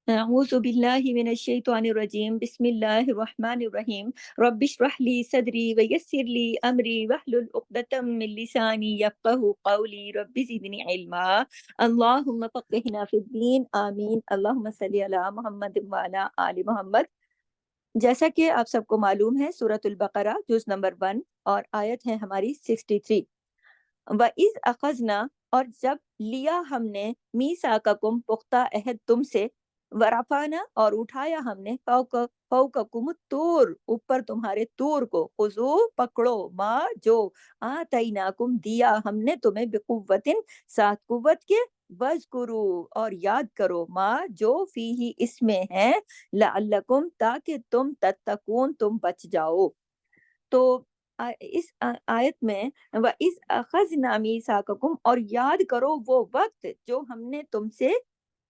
اعوذ باللہ من الشیطان الرجیم بسم اللہ الرحمن الرحیم رب اشرح لی صدری ویسر لی امری واحلل عقدۃ من لسانی یفقہوا قولی رب زدنی علما اللہم فقہنا فی الدین آمین اللہم صلی علی محمد وعلی آل محمد۔ جیسا کہ آپ سب کو معلوم ہے، سورۃ البقرہ جز نمبر 1 اور آیت ہے ہماری 63۔ وَإِذْ أَخَذْنَا، اور جب لیا ہم نے، میثاقکم پختہ عہد تم سے، ورفعنا اور اٹھایا ہم نے، فوقکم الطور اوپر تمہارے طور کو، خذو پکڑو، ما جو، آتیناکم دیا ہم نے تمہیں، بقوتن ساتھ قوت کے، وذکرو اور یاد کرو، ما جو فیہ اس میں ہے، لعلکم تاکہ تم تتقون تم بچ جاؤ۔ تو اس آیت میں وَإِذْ أَخَذْنَا مِيثَاقَكُمْ، اور یاد کرو وہ وقت جو ہم نے تم سے،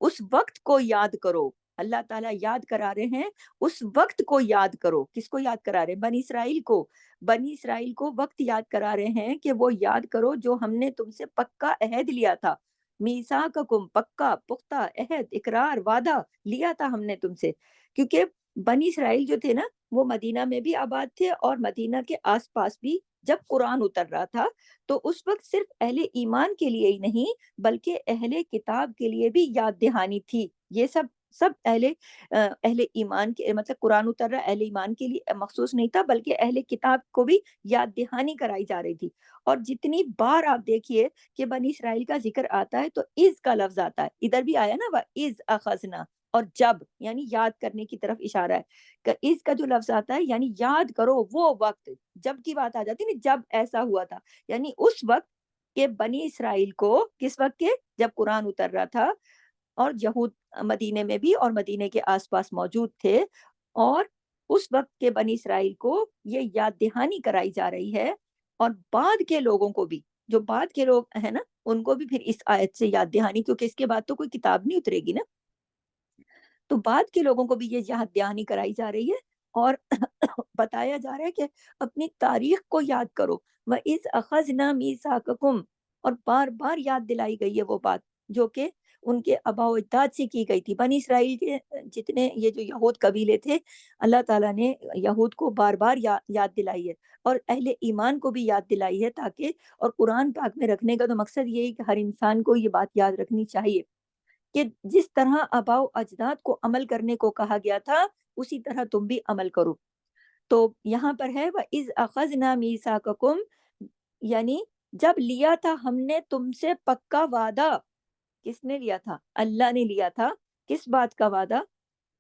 اس وقت کو یاد کرو۔ اللہ تعالیٰ یاد کرا رہے ہیں، اس وقت کو یاد کرو۔ کس کو یاد کرا رہے ہیں؟ بنی اسرائیل کو۔ بنی اسرائیل کو وقت یاد کرا رہے ہیں کہ وہ یاد کرو جو ہم نے تم سے پکا عہد لیا تھا۔ میثاقکم، پکا پختہ عہد، اقرار، وعدہ لیا تھا ہم نے تم سے، کیونکہ بنی اسرائیل جو تھے نا، وہ مدینہ میں بھی آباد تھے اور مدینہ کے آس پاس بھی۔ جب قرآن اتر رہا تھا تو اس وقت صرف اہل ایمان کے لیے ہی نہیں بلکہ اہل کتاب کے لیے بھی یاد دہانی تھی۔ یہ سب اہل ایمان کے، مطلب قرآن اتر رہا اہل ایمان کے لیے مخصوص نہیں تھا بلکہ اہل کتاب کو بھی یاد دہانی کرائی جا رہی تھی۔ اور جتنی بار آپ دیکھیے کہ بنی اسرائیل کا ذکر آتا ہے تو از کا لفظ آتا ہے، ادھر بھی آیا نا، وَإِذْ أَخَذْنَا، اور جب یعنی یاد کرنے کی طرف اشارہ ہے۔ اس کا جو لفظ آتا ہے یعنی یاد کرو وہ وقت، جب کی بات آ جاتی ہے نا، جب ایسا ہوا تھا، یعنی اس وقت کہ بنی اسرائیل کو، کس وقت کے؟ جب قرآن اتر رہا تھا اور یہود مدینے میں بھی اور مدینے کے آس پاس موجود تھے، اور اس وقت کے بنی اسرائیل کو یہ یاد دہانی کرائی جا رہی ہے، اور بعد کے لوگوں کو بھی، جو بعد کے لوگ ہیں نا، ان کو بھی پھر اس آیت سے یاد دہانی، کیونکہ اس کے بعد تو کوئی کتاب نہیں اترے گی نا، تو بعد کے لوگوں کو بھی یہ یاد دہانی کرائی جا رہی ہے اور بتایا جا رہا ہے کہ اپنی تاریخ کو یاد کرو۔ وَإِذْ أَخَذْنَا مِيثَاقَكُمْ، اور بار بار یاد دلائی گئی ہے وہ بات جو کہ ان کے آباء و اجداد سے کی گئی تھی۔ بنی اسرائیل کے جتنے یہ جو یہود قبیلے تھے، اللہ تعالیٰ نے یہود کو بار بار یاد دلائی ہے اور اہل ایمان کو بھی یاد دلائی ہے، تاکہ، اور قرآن پاک میں رکھنے کا تو مقصد یہی کہ ہر انسان کو یہ بات یاد رکھنی چاہیے کہ جس طرح آباء و اجداد کو عمل کرنے کو کہا گیا تھا اسی طرح تم بھی عمل کرو۔ تو یہاں پر ہے وَإِذْ أَخَذْنَا مِيثَاقَكُمْ، یعنی جب لیا تھا ہم نے تم سے پکا وعدہ۔ کس نے لیا تھا؟ اللہ نے لیا تھا۔ کس بات کا وعدہ؟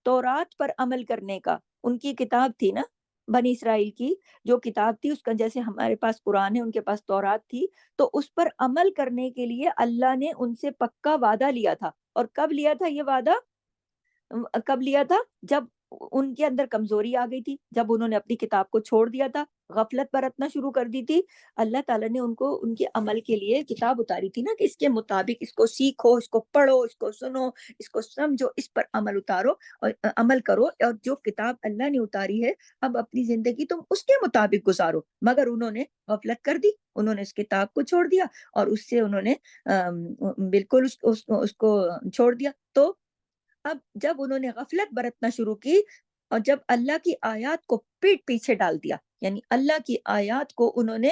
تورات پر عمل کرنے کا۔ ان کی کتاب تھی نا، بنی اسرائیل کی جو کتاب تھی، اس کا جیسے ہمارے پاس قرآن ہے، ان کے پاس تورات تھی، تو اس پر عمل کرنے کے لیے اللہ نے ان سے پکا وعدہ لیا تھا۔ اور کب لیا تھا یہ وعدہ؟ کب لیا تھا؟ جب ان کے اندر کمزوری آ گئی تھی، جب انہوں نے اپنی کتاب کو چھوڑ دیا تھا، غفلت برتنا شروع کر دی تھی، اللہ تعالیٰ نے ان کو ان کے عمل کے لیے کتاب اتاری تھی نا، کہ اس کے مطابق اس کو سیکھو، اس کو پڑھو، اس کو سنو، اس کو سمجھو، اس پر عمل اتارو اور عمل کرو، اور جو کتاب اللہ نے اتاری ہے اب اپنی زندگی تم اس کے مطابق گزارو۔ مگر انہوں نے غفلت کر دی، انہوں نے اس کتاب کو چھوڑ دیا اور اس سے انہوں نے بالکل اس کو چھوڑ دیا۔ تو اب جب انہوں نے غفلت برتنا شروع کی اور جب اللہ کی آیات کو پیٹ پیچھے ڈال دیا، یعنی اللہ کی آیات کو انہوں نے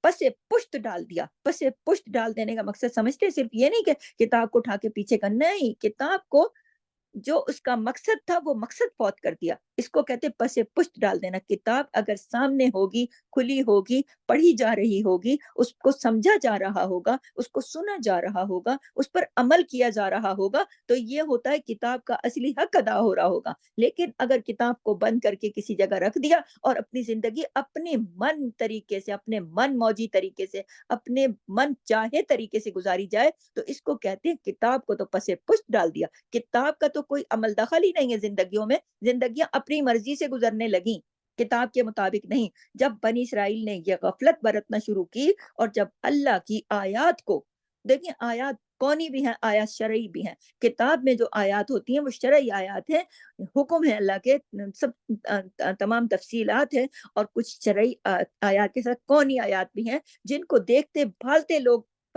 پس پشت ڈال دیا۔ پس پشت ڈال دینے کا مقصد سمجھتے صرف یہ نہیں کہ کتاب کو اٹھا کے پیچھے کرنا، نہیں، کتاب کو جو اس کا مقصد تھا وہ مقصد فوت کر دیا۔ اس کو کہتے پس پشت ڈال دینا۔ کتاب اگر سامنے ہوگی، کھلی ہوگی، پڑھی جا رہی ہوگی، اس کو سمجھا جا رہا ہوگا، اس کو سنا جا رہا ہوگا، اس پر عمل کیا جا رہا ہوگا، تو یہ ہوتا ہے کتاب کا اصلی حق ادا ہو رہا ہوگا۔ لیکن اگر کتاب کو بند کر کے کسی جگہ رکھ دیا اور اپنی زندگی اپنے من طریقے سے، اپنے من موجی طریقے سے، اپنے من چاہے طریقے سے گزاری جائے، تو اس کو کہتے ہیں کتاب کو تو پس پشت ڈال دیا۔ کتاب کا تو کوئی عمل دخل ہی نہیں ہے زندگیوں میں، زندگیاں اپنی مرضی سے گزرنے لگیں، کتاب کے مطابق نہیں۔ جب بنی اسرائیل نے یہ غفلت برتنا شروع کی اور جب اللہ کی آیات کو دیکھیں، آیات کونی بھی ہیں، آیات شرعی بھی ہیں۔ کتاب میں جو آیات ہوتی ہیں وہ شرعی آیات ہیں، حکم ہے اللہ کے، سب تمام تفصیلات ہیں، اور کچھ شرعی آیات کے ساتھ کونی آیات بھی ہیں جن کو دیکھتے بھالتے لوگ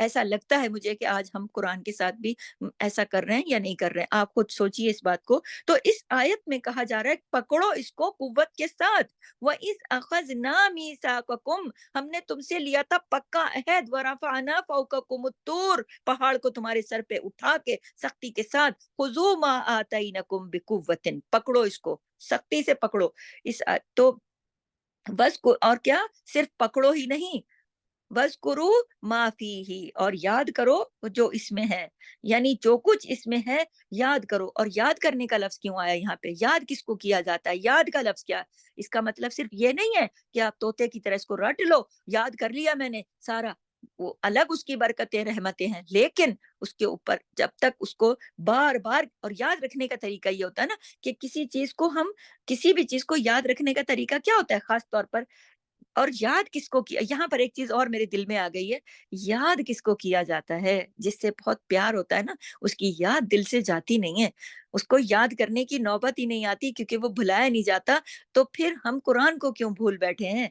ایسا لگتا ہے مجھے کہ آج ہم قرآن کے ساتھ بھی ایسا کر رہے ہیں یا نہیں کر رہے ہیں، آپ خود سوچیے اس بات کو۔ تو اس آیت میں کہا جا رہا ہے پکڑو اس کو قوت کے ساتھ، وَإِذْ أَخَذْنَا مِيثَاقَكُمْ، ہم نے تم سے لیا تھا پکا عہد، وَرَفَعْنَا فَوْقَكُمُ الطُّورَ، پہاڑ کو تمہارے سر پہ اٹھا کے سختی کے ساتھ، خُذُوا مَا آتَيْنَكُمْ بِقُوَّةٍ، پکڑو اس کو، سختی سے پکڑو۔ تو بس اور کیا، صرف پکڑو ہی نہیں، وَاذْكُرُوا مَا فِيهِ، اور یاد کرو جو اس میں ہے، یعنی جو کچھ اس میں ہے یاد کرو۔ اور یاد کرنے کا لفظ کیوں آیا یہاں پہ؟ یاد کس کو کیا جاتا ہے؟ یاد کا لفظ کیا؟ اس کا مطلب صرف یہ نہیں ہے کہ آپ طوطے کی طرح اس کو رٹ لو، یاد کر لیا میں نے سارا، وہ الگ اس کی برکتیں رحمتیں ہیں، لیکن اس کے اوپر جب تک اس کو بار بار، اور یاد رکھنے کا طریقہ یہ ہوتا ہے نا کہ کسی بھی چیز کو یاد رکھنے کا طریقہ کیا ہوتا ہے خاص طور پر، اور یاد کس کو کیا، یہاں پر ایک چیز اور میرے دل میں آ گئی ہے، یاد کس کو کیا جاتا ہے؟ جس سے بہت پیار ہوتا ہے نا، اس کی یاد دل سے جاتی نہیں ہے، اس کو یاد کرنے کی نوبت ہی نہیں آتی کیونکہ وہ بھلایا نہیں جاتا، تو پھر ہم قرآن کو کیوں بھول بیٹھے ہیں؟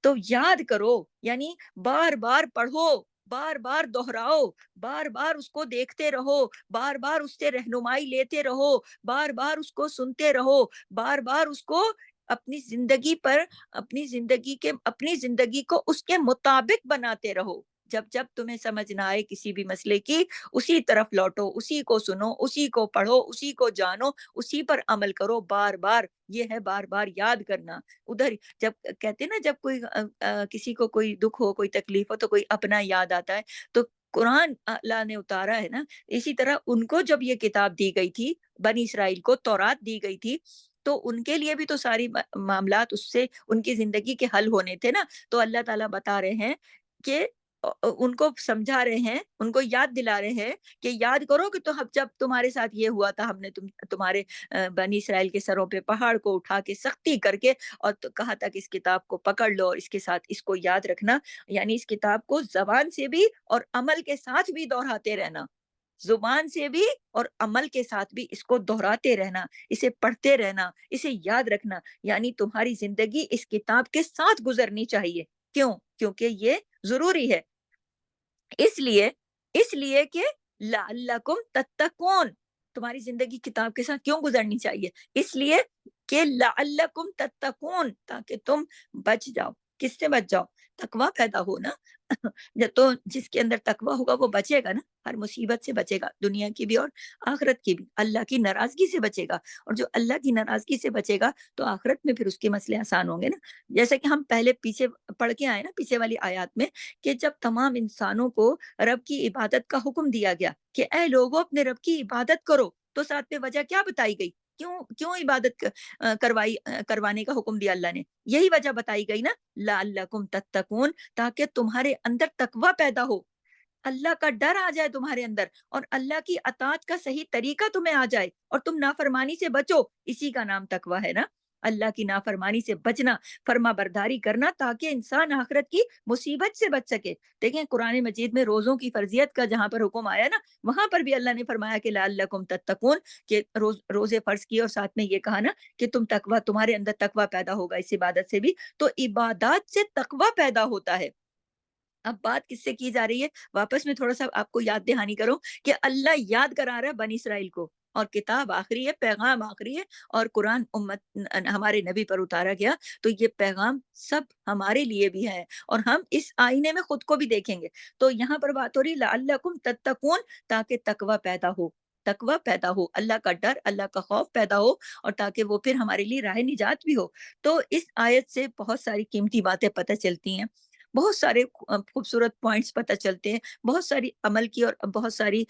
تو یاد کرو، یعنی بار بار پڑھو، بار بار دہراؤ، بار بار اس کو دیکھتے رہو، بار بار اس سے رہنمائی لیتے رہو، بار بار اس کو سنتے رہو، بار بار اس کو اپنی زندگی پر، اپنی زندگی کو اس کے مطابق بناتے رہو۔ جب جب تمہیں سمجھ نہ آئے کسی بھی مسئلے کی، اسی طرف لوٹو، اسی کو سنو، اسی کو پڑھو، اسی کو جانو، اسی پر عمل کرو بار بار۔ یہ ہے بار بار یاد کرنا۔ ادھر جب کہتے ہیں نا، جب کوئی کسی کو کوئی دکھ ہو، کوئی تکلیف ہو، تو کوئی اپنا یاد آتا ہے، تو قرآن اللہ نے اتارا ہے نا، اسی طرح ان کو جب یہ کتاب دی گئی تھی، بنی اسرائیل کو تورات دی گئی تھی، تو ان کے لیے بھی تو ساری معاملات اس سے ان کی زندگی کے حل ہونے تھے نا۔ تو اللہ تعالیٰ بتا رہے ہیں کہ ان کو سمجھا رہے ہیں، ان کو یاد دلا رہے ہیں کہ یاد کرو کہ تو جب تمہارے ساتھ یہ ہوا تھا، ہم نے تمہارے بنی اسرائیل کے سروں پہ پہاڑ کو اٹھا کے سختی کر کے، اور کہا تھا کہ اس کتاب کو پکڑ لو، اور اس کے ساتھ اس کو یاد رکھنا، یعنی اس کتاب کو زبان سے بھی اور عمل کے ساتھ بھی دہراتے رہنا، زبان سے بھی اور عمل کے ساتھ بھی اس کو دہراتے رہنا، اسے پڑھتے رہنا، اسے یاد رکھنا، یعنی تمہاری زندگی اس کتاب کے ساتھ گزرنی چاہیے۔ کیوں؟ کیونکہ یہ ضروری ہے، اس لیے کہ لعلکم تتقون، تمہاری زندگی کتاب کے ساتھ کیوں گزرنی چاہیے؟ اس لیے کہ لعلکم تتقون، تاکہ تم بچ جاؤ۔ کس سے بچ جاؤ؟ تقوی پیدا ہو نا۔ تو جس کے اندر تقوی ہوگا وہ بچے گا نا، ہر مصیبت سے بچے گا، دنیا کی بھی اور آخرت کی بھی، اللہ کی ناراضگی سے بچے گا، اور جو اللہ کی ناراضگی سے بچے گا تو آخرت میں پھر اس کے مسئلے آسان ہوں گے نا۔ جیسے کہ ہم پہلے پیچھے پڑھ کے آئے نا، پیچھے والی آیات میں، کہ جب تمام انسانوں کو رب کی عبادت کا حکم دیا گیا کہ اے لوگوں اپنے رب کی عبادت کرو، تو ساتھ میں وجہ کیا بتائی گئی؟ کیوں عبادت کروانے کا حکم دیا اللہ نے؟ یہی وجہ بتائی گئی نا، لعلکم تتقون، تاکہ تمہارے اندر تقوی پیدا ہو، اللہ کا ڈر آ جائے تمہارے اندر، اور اللہ کی اطاعت کا صحیح طریقہ تمہیں آ جائے، اور تم نافرمانی سے بچو۔ اسی کا نام تقوی ہے نا، اللہ کی نافرمانی سے بچنا، فرما برداری کرنا، تاکہ انسان آخرت کی مصیبت سے بچ سکے۔ دیکھیں قرآن مجید میں روزوں کی فرضیت کا جہاں پر حکم آیا نا، وہاں پر بھی اللہ نے فرمایا کہ لعلکم تتقون، کہ روزے فرض کیے، اور ساتھ میں یہ کہا نا کہ تمہارے اندر تقوی پیدا ہوگا اس عبادت سے بھی۔ تو عبادات سے تقوی پیدا ہوتا ہے۔ اب بات کس سے کی جا رہی ہے؟ واپس میں تھوڑا سا آپ کو یاد دہانی کروں کہ اللہ یاد کرا رہا ہے بنی اسرائیل کو، اور کتاب آخری ہے، پیغام آخری ہے، اور قرآن ہمارے نبی پر اتارا گیا، تو یہ پیغام سب ہمارے لیے بھی ہے، اور ہم اس آئینے میں خود کو بھی دیکھیں گے۔ تو یہاں پر بات ہو رہی لعلکم تتقون، تاکہ تقوی پیدا ہو، تقوی پیدا ہو، اللہ کا ڈر، اللہ کا خوف پیدا ہو، اور تاکہ وہ پھر ہمارے لیے راہ نجات بھی ہو۔ تو اس آیت سے بہت ساری قیمتی باتیں پتہ چلتی ہیں، بہت سارے خوبصورت پوائنٹس پتہ چلتے ہیں، بہت ساری عمل کی اور بہت ساری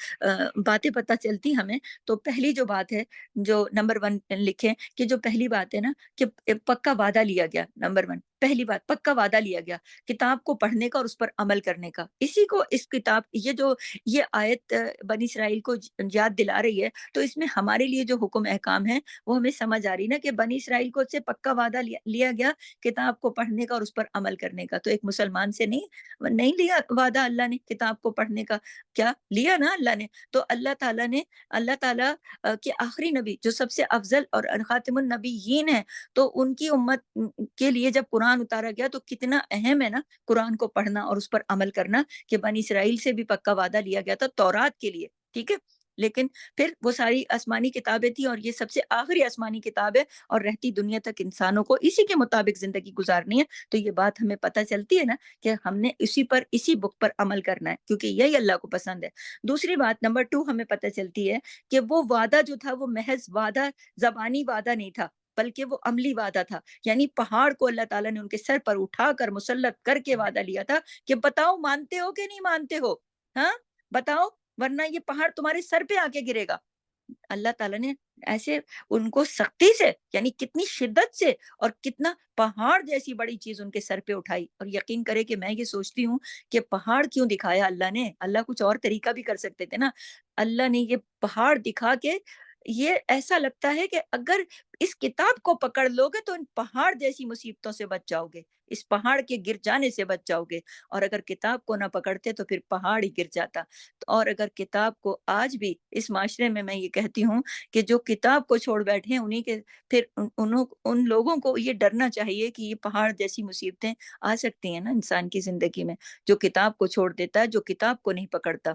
باتیں پتہ چلتی ہمیں۔ تو پہلی جو بات ہے، جو نمبر 1 لکھیں، کہ جو پہلی بات ہے نا کہ پکا وعدہ لیا گیا، نمبر 1 پہلی بات، پکا وعدہ لیا گیا کتاب کو پڑھنے کا اور اس پر عمل کرنے کا۔ اسی کو اس کتاب، یہ آیت بنی اسرائیل کو یاد دلا رہی ہے، تو اس میں ہمارے لیے جو حکم احکام ہیں وہ ہمیں سمجھ آ رہی نا، کہ بنی اسرائیل کو سے پکا وعدہ لیا گیا کتاب کو پڑھنے کا اور اس پر عمل کرنے کا۔ تو ایک مسلمان سے نہیں لیا وعدہ اللہ نے کتاب کو پڑھنے کا؟ کیا لیا نا اللہ نے؟ تو اللہ تعالیٰ کے آخری نبی جو سب سے افضل اور خاتم النبیین ہیں، تو ان کی امت کے لیے جب قرآن قرآن اتارا گیا تو کتنا اہم ہے نا قرآن کو پڑھنا اور اس پر عمل کرنا، کہ بنی اسرائیل سے بھی پکا وعدہ لیا گیا تھا تورات کے لیے، ٹھیک ہے، لیکن پھر وہ ساری آسمانی کتابیں تھیں اور یہ سب سے آخری آسمانی کتاب ہے، اور رہتی دنیا تک انسانوں کو اسی کے مطابق زندگی گزارنی ہے۔ تو یہ بات ہمیں پتہ چلتی ہے نا کہ ہم نے اسی بک پر عمل کرنا ہے، کیونکہ یہی اللہ کو پسند ہے۔ دوسری بات نمبر 2 ہمیں پتہ چلتی ہے کہ وہ وعدہ جو تھا وہ محض وعدہ، زبانی وعدہ نہیں تھا، بلکہ وہ عملی وعدہ تھا۔ یعنی پہاڑ کو اللہ تعالیٰ نے ان کے سر پر اٹھا کر مسلط کر کے وعدہ لیا تھا کہ بتاؤ مانتے ہو کہ نہیں مانتے ہو، ہاں بتاؤ، ورنہ یہ پہاڑ تمہارے سر پہ آ کے گرے گا۔ اللہ تعالیٰ نے ایسے ان کو سختی سے، یعنی کتنی شدت سے، اور کتنا پہاڑ جیسی بڑی چیز ان کے سر پہ اٹھائی۔ اور یقین کرے کہ میں یہ سوچتی ہوں کہ پہاڑ کیوں دکھایا اللہ نے؟ اللہ کچھ اور طریقہ بھی کر سکتے تھے نا۔ اللہ نے یہ پہاڑ دکھا کے، یہ ایسا لگتا ہے کہ اگر اس کتاب کو پکڑ لو گے تو ان پہاڑ جیسی مصیبتوں سے بچ جاؤ گے، اس پہاڑ کے گر جانے سے بچ جاؤ گے۔ اور اگر کتاب کو نہ پکڑتے تو پھر پہاڑ ہی گر جاتا۔ اور اگر کتاب کو آج بھی اس معاشرے میں یہ کہتی ہوں کہ جو کتاب کو چھوڑ بیٹھے ہیں، انہی کے پھر ان لوگوں کو یہ ڈرنا چاہیے کہ یہ پہاڑ جیسی مصیبتیں آ سکتی ہیں نا انسان کی زندگی میں، جو کتاب کو چھوڑ دیتا ہے، جو کتاب کو نہیں پکڑتا۔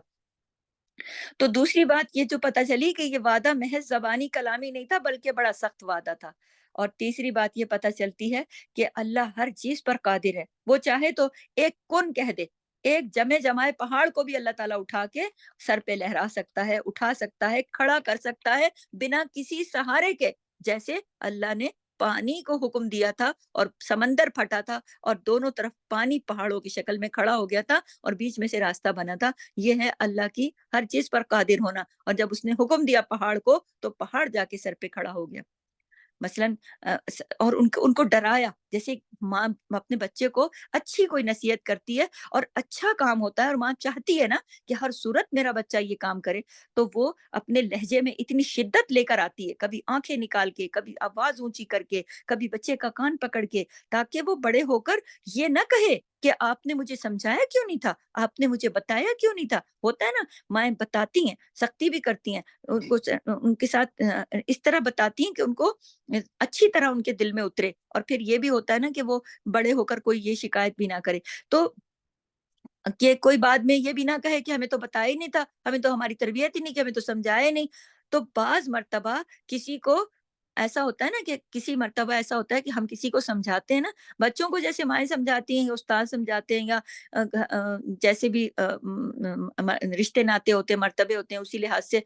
تو دوسری بات یہ جو پتہ چلی کہ یہ وعدہ محض زبانی کلامی نہیں تھا، بلکہ بڑا سخت وعدہ تھا۔ اور تیسری بات یہ پتہ چلتی ہے کہ اللہ ہر چیز پر قادر ہے، وہ چاہے تو ایک کن کہہ دے، ایک جمے جمائے پہاڑ کو بھی اللہ تعالیٰ اٹھا کے سر پہ لہرا سکتا ہے، اٹھا سکتا ہے، کھڑا کر سکتا ہے بنا کسی سہارے کے، جیسے اللہ نے پانی کو حکم دیا تھا اور سمندر پھٹا تھا اور دونوں طرف پانی پہاڑوں کی شکل میں کھڑا ہو گیا تھا اور بیچ میں سے راستہ بنا تھا۔ یہ ہے اللہ کی ہر چیز پر قادر ہونا۔ اور جب اس نے حکم دیا پہاڑ کو تو پہاڑ جا کے سر پہ کھڑا ہو گیا۔ مثلاً اور ان کو ڈرایا، جیسے ماں اپنے بچے کو اچھی کوئی نصیحت کرتی ہے اور اچھا کام ہوتا ہے، اور ماں چاہتی ہے نا کہ ہر صورت میرا بچہ یہ کام کرے، تو وہ اپنے لہجے میں اتنی شدت لے کر آتی ہے، کبھی آنکھیں نکال کے، کبھی آواز اونچی کر کے، کبھی بچے کا کان پکڑ کے، تاکہ وہ بڑے ہو کر یہ نہ کہے کہ آپ نے مجھے سمجھایا کیوں نہیں تھا، آپ نے مجھے بتایا کیوں نہیں تھا۔ ہوتا ہے نا، مائیں بتاتی ہیں، سختی بھی کرتی ہیں، ان کے ساتھ اس طرح بتاتی ہیں کہ ان کو اچھی طرح ان کے دل میں اترے، اور پھر یہ بھی ہوتا ہے نا کہ وہ بڑے ہو کر کوئی یہ شکایت بھی نہ کرے، تو کہ کوئی بعد میں یہ بھی نہ کہے کہ ہمیں تو بتایا ہی نہیں تھا، ہمیں تو ہماری تربیت ہی نہیں، کہ ہمیں تو سمجھایا ہی نہیں۔ تو بعض مرتبہ کسی کو ایسا ہوتا ہے نا کہ کسی مرتبہ ایسا ہوتا ہے کہ ہم کسی کو سمجھاتے ہیں نا، بچوں کو جیسے مائیں سمجھاتی ہیں یا استاد سمجھاتے ہیں یا جیسے بھی رشتے ناتے ہوتے ہیں، مرتبے ہوتے ہیں، اسی لحاظ سے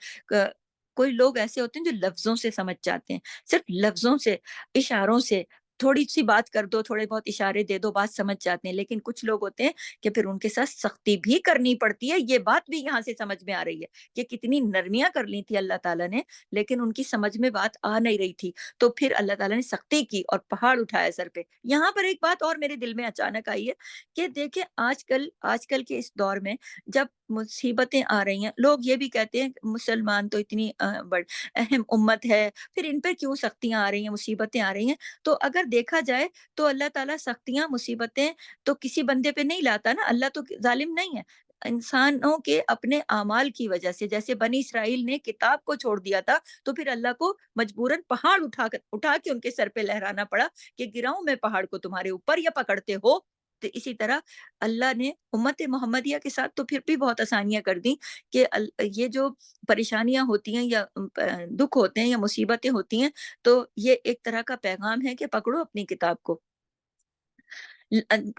کوئی لوگ ایسے ہوتے ہیں جو لفظوں سے سمجھ جاتے ہیں، صرف لفظوں سے، اشاروں سے، تھوڑی سی بات کر دو، تھوڑے بہت اشارے دے دو، بات سمجھ جاتے ہیں۔ لیکن کچھ لوگ ہوتے ہیں کہ پھر ان کے ساتھ سختی بھی کرنی پڑتی ہے۔ یہ بات بھی یہاں سے سمجھ میں آ رہی ہے کہ کتنی نرمیاں کر لی تھی اللہ تعالیٰ نے، لیکن ان کی سمجھ میں بات آ نہیں رہی تھی، تو پھر اللہ تعالیٰ نے سختی کی اور پہاڑ اٹھایا سر پہ۔ یہاں پر ایک بات اور میرے دل میں اچانک آئی ہے کہ دیکھیں آج کل کے اس دور میں جب مصیبتیں آ رہی ہیں، لوگ یہ بھی کہتے ہیں کہ مسلمان تو اتنی اہم امت ہے، پھر ان پہ کیوں سختیاں آ رہی ہیں، مصیبتیں آ رہی ہیں۔ تو اگر دیکھا جائے تو اللہ تعالیٰ سختیاں، مصیبتیں تو کسی بندے پہ نہیں لاتا نا، اللہ تو ظالم نہیں ہے۔ انسانوں کے اپنے اعمال کی وجہ سے، جیسے بنی اسرائیل نے کتاب کو چھوڑ دیا تھا تو پھر اللہ کو مجبوراً پہاڑ اٹھا کے ان کے سر پہ لہرانا پڑا کہ گراؤں میں پہاڑ کو تمہارے اوپر، یا پکڑتے ہو۔ تو اسی طرح اللہ نے امت محمدیہ کے ساتھ تو پھر بھی بہت آسانیاں کر دی کہ یہ جو پریشانیاں ہوتی ہیں یا دکھ ہوتے ہیں یا مصیبتیں ہوتی ہیں، تو یہ ایک طرح کا پیغام ہے کہ پکڑو اپنی کتاب کو۔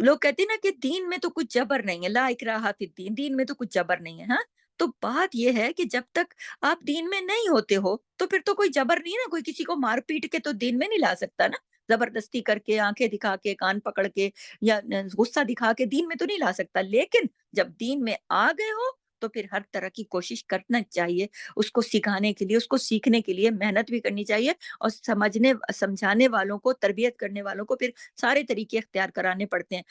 لوگ کہتے ہیں نا کہ دین میں تو کچھ جبر نہیں ہے، لا اکراہ فی الدین، دین میں تو کچھ جبر نہیں ہے، ہاں۔ تو بات یہ ہے کہ جب تک آپ دین میں نہیں ہوتے ہو تو پھر تو کوئی جبر نہیں ہے نا، کوئی کسی کو مار پیٹ کے تو دین میں نہیں لا سکتا نا، زبردستی کر کے، آنکھیں دکھا کے، کان پکڑ کے، یا غصہ دکھا کے دین میں تو نہیں لا سکتا۔ لیکن جب دین میں آ گئے ہو تو پھر ہر طرح کی کوشش کرنا چاہیے، اس کو سکھانے کے لیے، اس کو سیکھنے کے لیے محنت بھی کرنی چاہیے، اور سمجھانے والوں کو، تربیت کرنے والوں کو پھر سارے طریقے اختیار کرانے پڑتے ہیں۔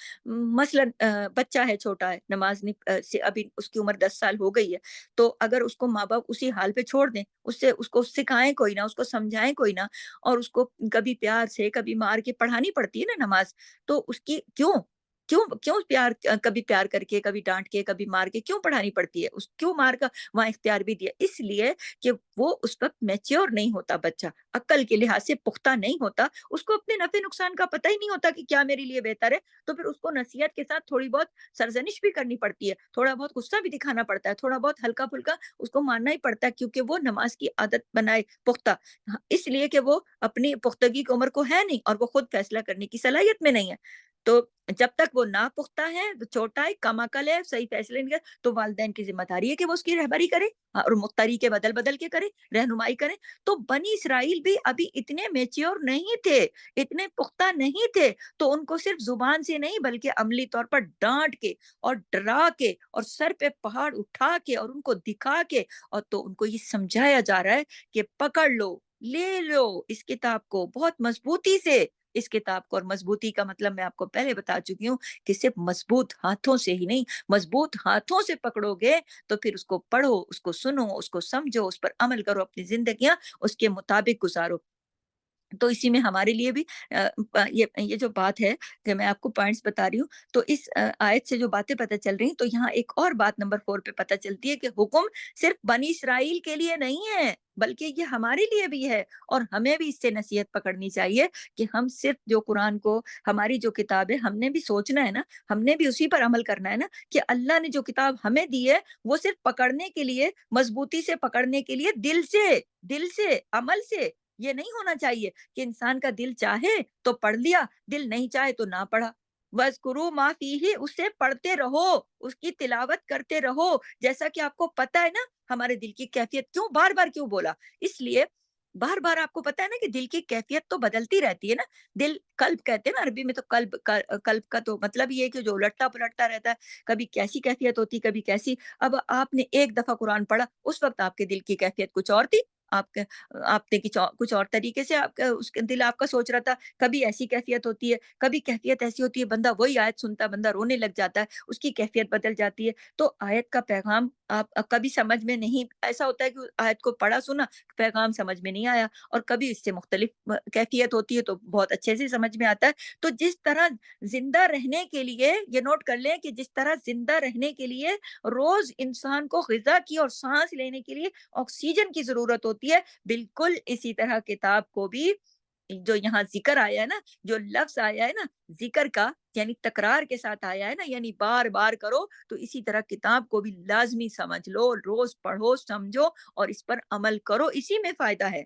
مثلاً بچہ ہے، چھوٹا ہے، نماز سے ابھی اس کی عمر 10 سال ہو گئی ہے، تو اگر اس کو ماں باپ اسی حال پہ چھوڑ دیں، اس کو سکھائیں کوئی نہ، اس کو سمجھائیں کوئی نہ، اور اس کو کبھی پیار سے، کبھی مار کے پڑھانی پڑتی ہے نا نماز، تو اس کی کیوں؟ کیوں کیوں پیار کبھی پیار کر کے، کبھی ڈانٹ کے، کبھی مار کے کیوں پڑھانی پڑتی ہے؟ کیوں مار کا وہاں اختیار بھی دیا؟ اس لیے کہ وہ اس وقت میچور نہیں ہوتا بچہ، عقل کے لحاظ سے پختہ نہیں ہوتا، اس کو اپنے نفع نقصان کا پتہ ہی نہیں ہوتا کہ کیا میرے لیے بہتر ہے، تو پھر اس کو نصیحت کے ساتھ تھوڑی بہت سرزنش بھی کرنی پڑتی ہے، تھوڑا بہت غصہ بھی دکھانا پڑتا ہے، تھوڑا بہت ہلکا پھلکا اس کو ماننا ہی پڑتا ہے، کیونکہ وہ نماز کی عادت بنائے پختہ، اس لیے کہ وہ اپنی پختگی کی عمر کو ہے نہیں اور وہ خود فیصلہ کرنے کی صلاحیت میں نہیں ہے۔ تو جب تک وہ ناپختہ ہے، چھوٹا ہے، کم عقل ہے، صحیح فیصلے نہیں کر، تو والدین کی ذمہ داری ہے کہ وہ اس کی رہبری کرے اور طریقے بدل بدل کے کرے، رہنمائی کرے۔ تو بنی اسرائیل بھی ابھی اتنے میچیور نہیں تھے، اتنے پختہ نہیں تھے، تو ان کو صرف زبان سے نہیں بلکہ عملی طور پر ڈانٹ کے اور ڈرا کے اور سر پہ پہاڑ اٹھا کے اور ان کو دکھا کے، اور تو ان کو یہ سمجھایا جا رہا ہے کہ پکڑ لو، لے لو اس کتاب کو بہت مضبوطی سے۔ اس کتاب کو، اور مضبوطی کا مطلب میں آپ کو پہلے بتا چکی ہوں کہ صرف مضبوط ہاتھوں سے ہی نہیں، مضبوط ہاتھوں سے پکڑو گے تو پھر اس کو پڑھو، اس کو سنو، اس کو سمجھو، اس پر عمل کرو، اپنی زندگیاں اس کے مطابق گزارو۔ تو اسی میں ہمارے لیے بھی یہ جو بات ہے کہ میں آپ کو پوائنٹس بتا رہی ہوں، تو اس آیت سے جو باتیں پتہ چل رہی ہیں، تو یہاں ایک اور بات نمبر 4 پہ پتہ چلتی ہے کہ حکم صرف بنی اسرائیل کے لیے نہیں ہے بلکہ یہ ہمارے لیے بھی ہے، اور ہمیں بھی اس سے نصیحت پکڑنی چاہیے کہ ہم صرف جو قرآن کو، ہماری جو کتاب ہے، ہم نے بھی سوچنا ہے نا، ہم نے بھی اسی پر عمل کرنا ہے نا، کہ اللہ نے جو کتاب ہمیں دی ہے وہ صرف پکڑنے کے لیے، مضبوطی سے پکڑنے کے لیے، دل سے عمل سے، یہ نہیں ہونا چاہیے کہ انسان کا دل چاہے تو پڑھ لیا، دل نہیں چاہے تو نہ پڑھا۔ وَاذْكُرُوا مَا فِيهِ، اسے پڑھتے رہو، اس کی تلاوت کرتے رہو، جیسا کہ آپ کو پتا ہے نا ہمارے دل کی کیفیت کیوں بار بار کیوں بولا، اس لیے بار بار آپ کو پتا ہے نا کہ دل کی کیفیت تو بدلتی رہتی ہے نا، دل قلب کہتے ہیں نا عربی میں، تو قلب کا تو مطلب یہ ہے کہ جو الٹتا پلٹتا رہتا ہے، کبھی کیسی کیفیت ہوتی، کبھی کیسی۔ اب آپ نے ایک دفعہ قرآن پڑھا، اس وقت آپ کے دل کی کیفیت کچھ اور تھی، آپ کے آپ نے کچھ اور طریقے سے آپ کا اس کے دل آپ کا سوچ رہا تھا، کبھی ایسی کیفیت ہوتی ہے، کبھی کیفیت ایسی ہوتی ہے بندہ وہی آیت سنتا ہے بندہ رونے لگ جاتا ہے، اس کی کیفیت بدل جاتی ہے۔ تو آیت کا پیغام آپ کبھی سمجھ میں نہیں، ایسا ہوتا ہے کہ آیت کو پڑھا سنا، پیغام سمجھ میں نہیں آیا، اور کبھی اس سے مختلف کیفیت ہوتی ہے تو بہت اچھے سے سمجھ میں آتا ہے۔ تو جس طرح زندہ رہنے کے لیے، یہ نوٹ کر لیں کہ جس طرح زندہ رہنے کے لیے روز انسان کو غذا کی اور سانس لینے کے لیے آکسیجن کی ضرورت ہوتی ہے، بالکل اسی طرح کتاب کو بھی، جو یہاں ذکر آیا ہے نا، جو لفظ آیا ہے نا ذکر کا، یعنی تکرار کے ساتھ آیا ہے نا، یعنی بار بار کرو، تو اسی طرح کتاب کو بھی لازمی سمجھ لو، روز پڑھو، سمجھو اور اس پر عمل کرو، اسی میں فائدہ ہے۔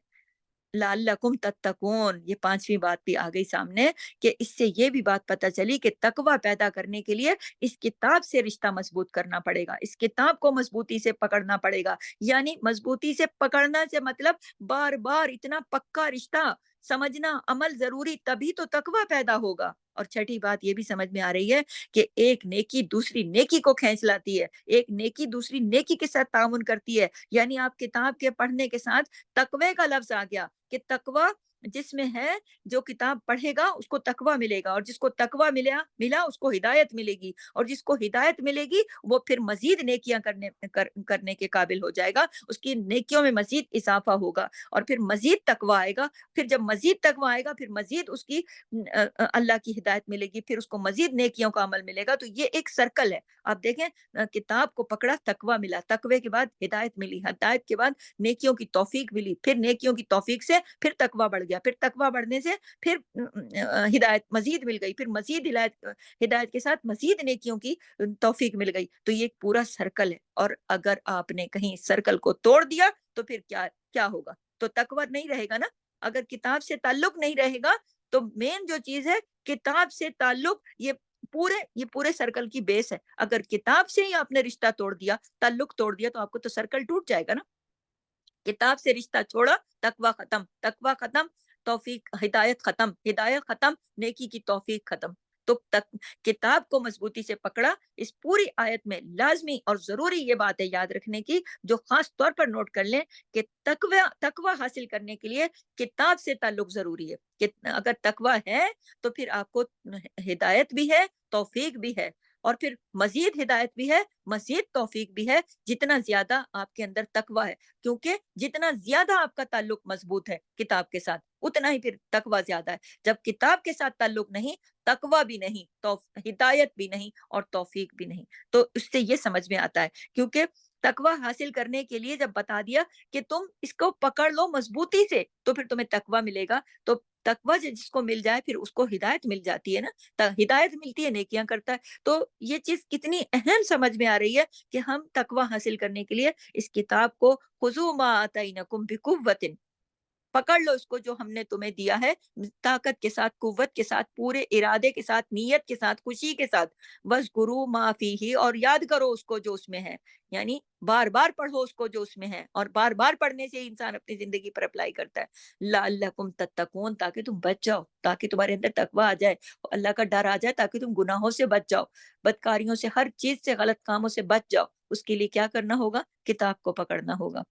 لعلکم تتقون، یہ پانچویں بات بھی آ گئی سامنے، کہ اس سے یہ بھی بات پتہ چلی کہ تقوی پیدا کرنے کے لیے اس کتاب سے رشتہ مضبوط کرنا پڑے گا، اس کتاب کو مضبوطی سے پکڑنا پڑے گا، یعنی مضبوطی سے پکڑنا سے مطلب بار بار اتنا پکا رشتہ، سمجھنا، عمل ضروری، تبھی تو تقوی پیدا ہوگا۔ اور چھٹی بات یہ بھی سمجھ میں آ رہی ہے کہ ایک نیکی دوسری نیکی کو کھینچ لاتی ہے، ایک نیکی دوسری نیکی کے ساتھ تعاون کرتی ہے، یعنی آپ کتاب کے پڑھنے کے ساتھ تقوی کا لفظ آ گیا کہ تقوی جس میں ہے، جو کتاب پڑھے گا اس کو تقوی ملے گا، اور جس کو تقوی ملا اس کو ہدایت ملے گی، اور جس کو ہدایت ملے گی وہ پھر مزید نیکیاں کرنے کے قابل ہو جائے گا، اس کی نیکیوں میں مزید اضافہ ہوگا، اور پھر مزید تقوی آئے گا، پھر جب مزید تقوی آئے گا پھر مزید اس کی اللہ کی ہدایت ملے گی، پھر اس کو مزید نیکیوں کا عمل ملے گا۔ تو یہ ایک سرکل ہے، آپ دیکھیں، کتاب کو پکڑا، تقوی ملا، تقوی کے بعد ہدایت ملی، ہدایت کے بعد نیکیوں کی توفیق ملی، پھر نیکیوں کی توفیق سے پھر تقوی بڑھ گیا، پھر تقوی بڑھنے سے پھر ہدایت مزید مل گئی، پھر مزید ہدایت کے ساتھ مزید نیکیوں کی توفیق مل گئی۔ تو یہ ایک پورا سرکل ہے، اور اگر آپ نے کہیں سرکل کو توڑ دیا تو پھر کیا ہوگا؟ تو تقوی نہیں رہے گا نا، اگر کتاب سے تعلق نہیں رہے گا تو مین جو چیز ہے کتاب سے تعلق، یہ پورے سرکل کی بیس ہے۔ اگر کتاب سے ہی آپ نے رشتہ توڑ دیا، تعلق توڑ دیا، تو آپ کو تو سرکل ٹوٹ جائے گا نا۔ کتاب سے رشتہ چھوڑا، تقوی ختم، تقوی ختم، توفیق، ہدایت ختم، نیکی کی توفیق ختم۔ تو کتاب کو مضبوطی سے پکڑا، اس پوری آیت میں لازمی اور ضروری یہ بات ہے یاد رکھنے کی، جو خاص طور پر نوٹ کر لیں، کہ تقوی حاصل کرنے کے لیے کتاب سے تعلق ضروری ہے، کہ اگر تقوی ہے تو پھر آپ کو ہدایت بھی ہے، توفیق بھی ہے، اور پھر مزید ہدایت بھی ہے، مزید توفیق بھی ہے، جتنا زیادہ آپ کے اندر تقوی ہے، کیونکہ جتنا زیادہ آپ کا تعلق مضبوط ہے کتاب کے ساتھ، اتنا ہی پھر تقوی زیادہ ہے. جب کتاب کے ساتھ تعلق نہیں، تقوی بھی نہیں، تو ہدایت بھی نہیں اور توفیق بھی نہیں. تو اس سے یہ سمجھ میں آتا ہے، کیونکہ تقوی حاصل کرنے کے لیے جب بتا دیا کہ تم اس کو پکڑ لو مضبوطی سے تو پھر تمہیں تقوی ملے گا. تو تقوی جس کو مل جائے پھر اس کو ہدایت مل جاتی ہے نا، ہدایت ملتی ہے نیکیاں کرتا ہے. تو یہ چیز کتنی اہم سمجھ میں آ رہی ہے کہ ہم تقوی حاصل کرنے کے لیے اس کتاب کو خذوا ما آتینکم بقوۃ، پکڑ لو اس کو جو ہم نے تمہیں دیا ہے، طاقت کے ساتھ، قوت کے ساتھ، پورے ارادے کے ساتھ، نیت کے ساتھ، خوشی کے ساتھ. وَاذْكُرُوا مَا فِيهِ، اور یاد کرو اس کو جو اس میں ہے. یعنی بار بار پڑھو اس کو جو اس میں ہے، اور بار بار پڑھنے سے انسان اپنی زندگی پر اپلائی کرتا ہے. لَعَلَّكُمْ تَتَّقُونَ، تاکہ تم بچ جاؤ، تاکہ تمہارے اندر تقویٰ آ جائے، اللہ کا ڈر آ جائے، تاکہ تم گناہوں سے بچ جاؤ، بدکاریوں سے، ہر چیز سے، غلط کاموں سے بچ جاؤ. اس کے لیے کیا کرنا ہوگا؟ کتاب کو پکڑنا ہوگا،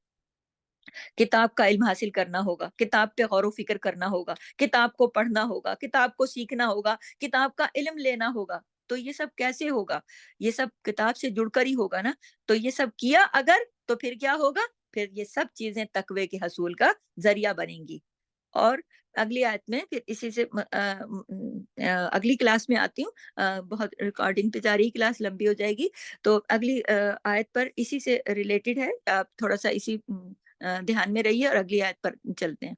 کتاب کا علم حاصل کرنا ہوگا، کتاب پہ غور و فکر کرنا ہوگا، کتاب کو پڑھنا ہوگا، کتاب کو سیکھنا ہوگا، کتاب کا علم لینا ہوگا. تو یہ سب کیسے ہوگا؟ یہ سب کتاب سے جڑ کر ہی ہوگا نا. تو یہ سب کیا اگر، تو پھر کیا ہوگا؟ پھر یہ سب چیزیں تقوی کے حصول کا ذریعہ بنیں گی. اور اگلی آیت میں پھر اسی سے اگلی کلاس میں آتی ہوں. بہت ریکارڈنگ پہ جا رہی کلاس، لمبی ہو جائے گی. تو اگلی آیت پر اسی سے ریلیٹڈ ہے، آپ تھوڑا سا اسی دھیان میں رہیے اور اگلی آیت پر چلتے ہیں.